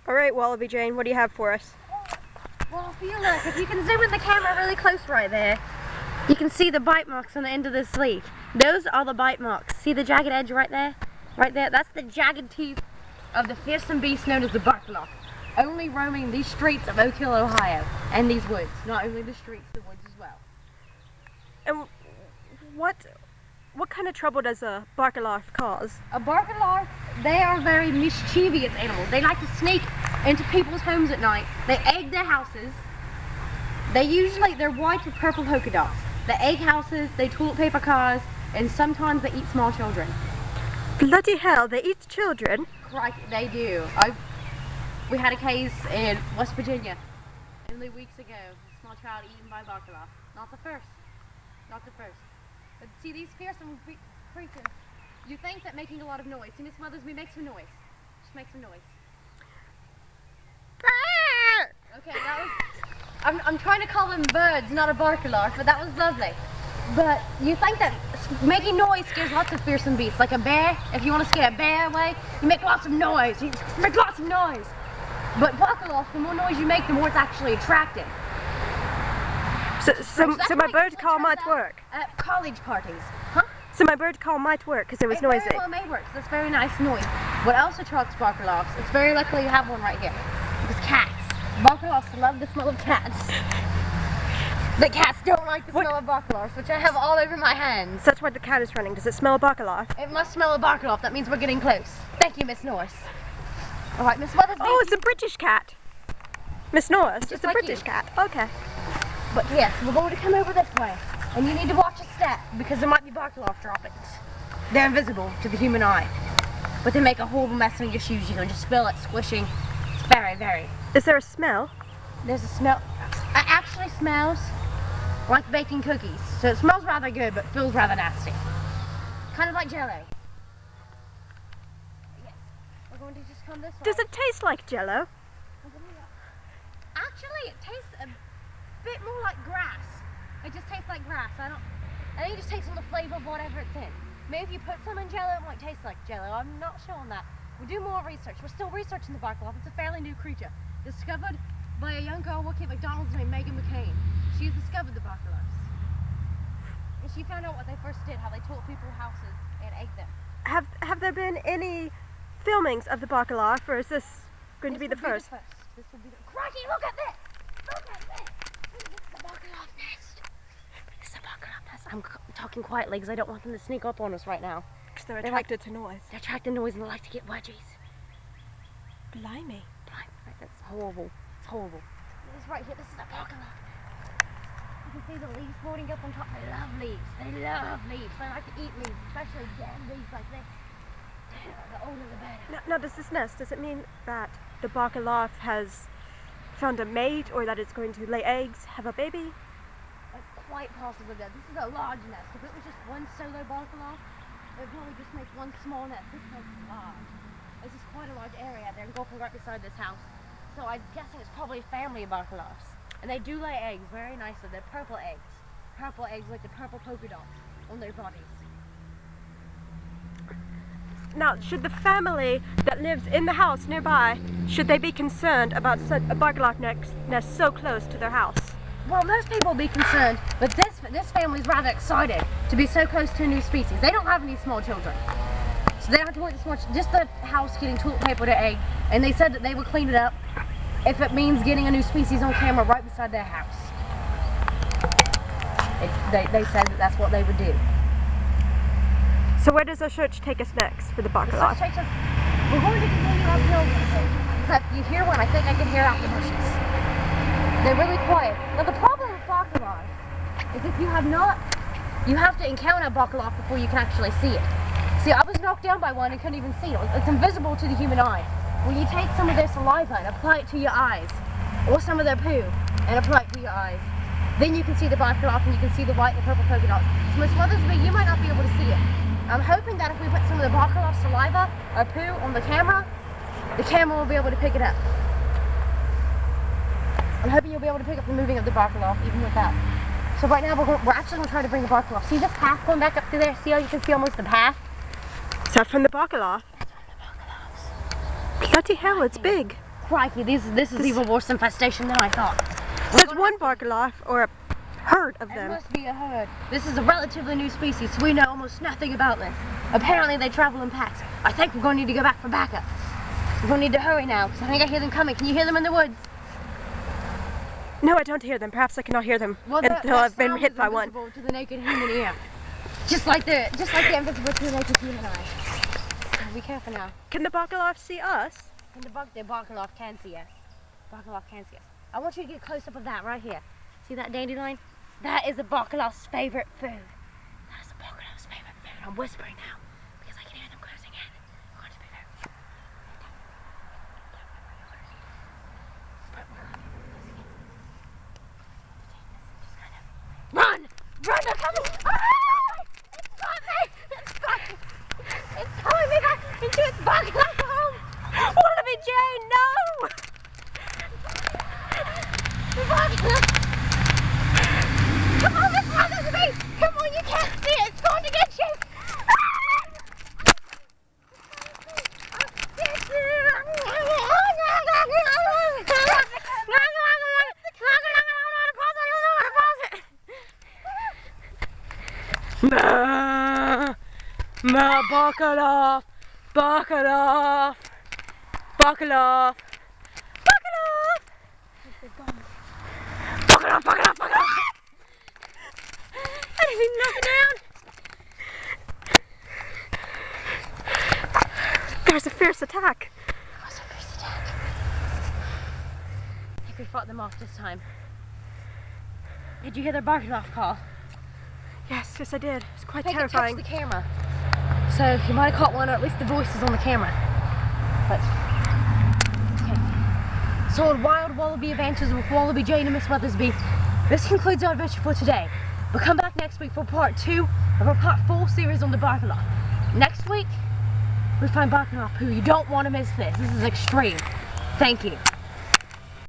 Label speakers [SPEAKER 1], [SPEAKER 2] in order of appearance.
[SPEAKER 1] All right, Wallaby Jane, what do you have for us?
[SPEAKER 2] Well, if you look, if you can zoom in the camera really close right there, you can see the bite marks on the end of this sleeve. Those are the bite marks. See the jagged edge right there? Right there? That's the jagged teeth of the fearsome beast known as the Barkalarf. Only roaming these streets of Oak Hill, Ohio, and these woods. Not only the streets, the woods as well.
[SPEAKER 1] And what kind of trouble does a Barkalarf cause?
[SPEAKER 2] A Barkalarf, they are very mischievous animals. They like to sneak into people's homes at night. They egg their houses. They're white with purple polka dots. They egg houses, they toilet paper cars, and sometimes they eat small children.
[SPEAKER 1] Bloody hell, they eat children?
[SPEAKER 2] Crikey, they do. We had a case in West Virginia only weeks ago. A small child eaten by Barkalarf. Not the first. Not the first. But see, these fearsome creatures, you think that making a lot of noise. See, Miss Mothers, we make some noise. Just make some noise. Okay, that was... I'm trying to call them birds, not a Barkalarf, but that was lovely. But you think that making noise scares lots of fearsome beasts, like a bear. If you want to scare a bear away, you make lots of noise. You make lots of noise. But Barkalarf, the more noise you make, the more it's actually attractive.
[SPEAKER 1] So my bird call might work?
[SPEAKER 2] At college parties. Huh?
[SPEAKER 1] So my bird call might work because it was noisy?
[SPEAKER 2] It very well may work, because it's very nice noise. What else attracts Barkalarfs? It's very likely you have one right here. It's cats. Barkalarfs love the smell of cats. The cats don't like the smell of Barkalarfs, which I have all over my hands.
[SPEAKER 1] That's why the cat is running. Does it smell a Barkalarf?
[SPEAKER 2] It must smell a Barkalarf. That means we're getting close. Thank you, Miss Norris. All right, Miss Mothers.
[SPEAKER 1] Oh, it's a British cat. Miss Norris, it's a
[SPEAKER 2] like
[SPEAKER 1] British cat. Okay.
[SPEAKER 2] But yes, we're going to come over this way. And you need to watch your step, because there might be Barkalarf droppings. They're invisible to the human eye. But they make a horrible mess on your shoes. You can just feel it squishing. It's very, very...
[SPEAKER 1] Is there a smell?
[SPEAKER 2] There's a smell. It actually smells like baking cookies. So it smells rather good, but feels rather nasty. Kind of like Jello. Yes. We're going to just come this way.
[SPEAKER 1] Does it taste like Jello?
[SPEAKER 2] Actually, it tastes a bit more like grass. It just tastes like grass. I think it just tastes on the flavor of whatever it's in. Maybe if you put some in Jello, it might taste like Jello. I'm not sure on that. We'll do more research. We're still researching the Barkalarf. It's a fairly new creature. Discovered by a young girl working at McDonald's named Megan McCain. She has discovered the Barkalarfs. And she found out what they first did, how they took people's houses and egged them.
[SPEAKER 1] Have there been any filmings of the Barkalarf, or is this going to be the first?
[SPEAKER 2] This will be the... Crikey, look at this! Look at this! This is the Barkalarf nest. This is the Barkalarf nest. I'm talking quietly because I don't want them to sneak up on us right now.
[SPEAKER 1] Because they're attracted to noise.
[SPEAKER 2] They're attracted to noise and they like to get wedgies.
[SPEAKER 1] Blimey.
[SPEAKER 2] Right, that's horrible. It's horrible. This right here, this is a Barkalarf. You can see the leaves floating up on top. They love leaves. They love leaves. They like to eat leaves, especially dead leaves like this. The older the better.
[SPEAKER 1] Now, does this nest, does it mean that the Barkalarf has found a mate, or that it's going to lay eggs, have a baby?
[SPEAKER 2] Quite possibly that. This is a large nest. If it was just one solo Barkalarf, it would probably just make one small nest. This nest is large. This is quite a large area. They're engulfing right beside this house. So I'm guessing it's probably a family of Barkalarfs. And they do lay eggs very nicely. They're purple eggs. Purple eggs like the purple polka dots on their bodies.
[SPEAKER 1] Now, should the family that lives in the house nearby, should they be concerned about a Barkalarf nest so close to their house?
[SPEAKER 2] Well, most people will be concerned, but this family is rather excited to be so close to a new species. They don't have any small children. So they don't have to worry this much, just the house getting toilet paper to egg, and they said that they would clean it up if it means getting a new species on camera right beside their house. They said that that's what they would do.
[SPEAKER 1] So where does our search take us next for the Barkalarf?
[SPEAKER 2] We're going to continue uphill. Except you hear one, I think I can hear out the bushes. They're really quiet. Now the problem with Barkalarf is if you have to encounter a Barkalarf before you can actually see it. See, I was knocked down by one and couldn't even see it. It's invisible to the human eye. When you take some of their saliva and apply it to your eyes, or some of their poo and apply it to your eyes, then you can see the Barkalarf and you can see the white and the purple polka dots. So Miss Mothers, you might not be able to see it. I'm hoping that if we put some of the Barkalarf saliva or poo on the camera will be able to pick it up. I'm hoping you'll be able to pick up the moving of the Barkalarf even with that. So right now we're actually going to try to bring the Barkalarf. See this path going back up through there? See how you can see almost the path?
[SPEAKER 1] Is that from the Barkalarf?
[SPEAKER 2] That's from the Barkalarfs.
[SPEAKER 1] Bloody hell, it's big.
[SPEAKER 2] crikey, this is even worse infestation than I thought.
[SPEAKER 1] There's one Barkalarf, or a herd of
[SPEAKER 2] It
[SPEAKER 1] them.
[SPEAKER 2] must be a herd. This is a relatively new species, so we know almost nothing about this. Apparently they travel in packs. I think we're going to need to go back for backup. We're going to need to hurry now, because I think I hear them coming. Can you hear them in the woods?
[SPEAKER 1] No, I don't hear them. Perhaps I cannot hear them until I've been hit by one.
[SPEAKER 2] To the naked human ear. Just like the invisible to the naked human eye. So be careful now.
[SPEAKER 1] Can the Barkalarf see us?
[SPEAKER 2] And the Barkalarf can see us. Barkalarf can see us. I want you to get close up of that right here. See that dandelion? That is a Barkalarf's favorite food. That is a Barkalarf's favorite food. I'm whispering now because I can hear them closing in. I'm going to be very Run! Run! They're coming! Ah! It's got me! It's got me! It's pulling me back into its Barkalarf home!
[SPEAKER 1] Wallaby Jane, no!
[SPEAKER 2] Come on, this happens to me! Come on, you can't see it! It's going to get you!
[SPEAKER 1] Barkalarf! Barkalarf! Barkalarf! Barkalarf! Barkalarf! Barkalarf! Barkalarf! I didn't even knock it down! There was a fierce attack.
[SPEAKER 2] There was a fierce attack. I think we fought them off this time. Did you hear their Barkalarf call?
[SPEAKER 1] Yes, yes I did. It's quite
[SPEAKER 2] I think
[SPEAKER 1] terrifying.
[SPEAKER 2] it touched the camera. So you might have caught one, or at least the voice is on the camera. But, okay. So on Wild Wallaby Adventures with Wallaby Jane and Miss Weathersby, this concludes our adventure for today. We'll come back next week for part 2 of our part 4 series on the Barkalarf. Next week, we find Barkalarf Poo. You don't want to miss this. This is extreme. Thank you.